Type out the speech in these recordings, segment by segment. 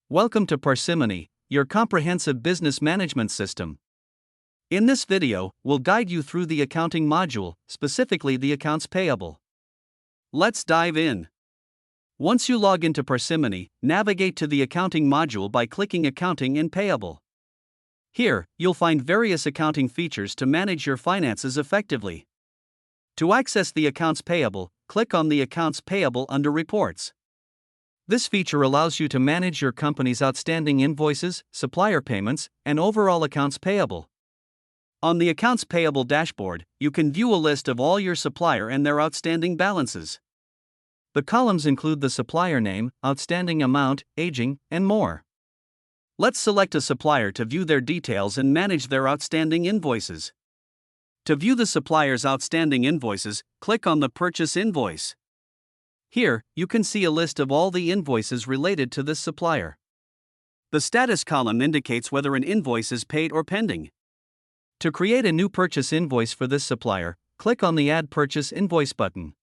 Welcome to Parsimony, your comprehensive business management system. In this video, we'll guide you through the accounting module, specifically the accounts payable. Let's dive in. Once you log into Parsimony, navigate to the accounting module by clicking Accounting and Payable. Here, you'll find various accounting features to manage your finances effectively. To access the accounts payable, click on the Accounts Payable under Reports. This feature allows you to manage your company's outstanding invoices, supplier payments, and overall accounts payable. On the Accounts Payable dashboard, you can view a list of all your supplier and their outstanding balances. The columns include the supplier name, outstanding amount, aging, and more. Let's select a supplier to view their details and manage their outstanding invoices. To view the supplier's outstanding invoices, click on the Purchase Invoice. Here, you can see a list of all the invoices related to this supplier. The status column indicates whether an invoice is paid or pending. To create a new purchase invoice for this supplier, click on the Add Purchase Invoice button.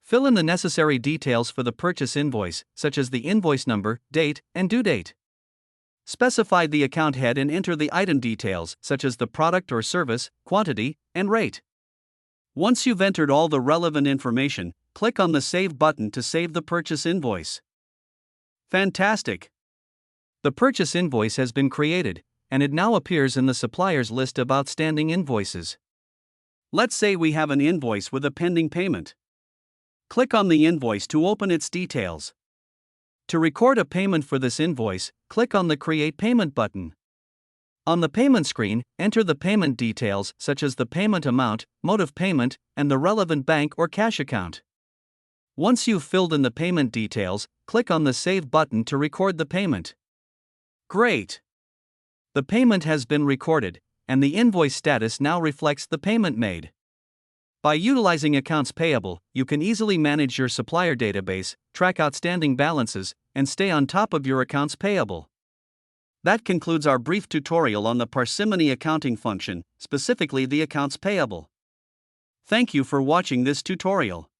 Fill in the necessary details for the purchase invoice, such as the invoice number, date, and due date. Specify the account head and enter the item details, such as the product or service, quantity, and rate. Once you've entered all the relevant information, click on the Save button to save the purchase invoice. Fantastic! The purchase invoice has been created, and it now appears in the supplier's list of outstanding invoices. Let's say we have an invoice with a pending payment. Click on the invoice to open its details. To record a payment for this invoice, click on the Create Payment button. On the payment screen, enter the payment details such as the payment amount, mode of payment, and the relevant bank or cash account. Once you've filled in the payment details, click on the Save button to record the payment. Great! The payment has been recorded, and the invoice status now reflects the payment made. By utilizing Accounts Payable, you can easily manage your supplier database, track outstanding balances, and stay on top of your accounts payable. That concludes our brief tutorial on the Parsimony accounting function, specifically the accounts payable. Thank you for watching this tutorial.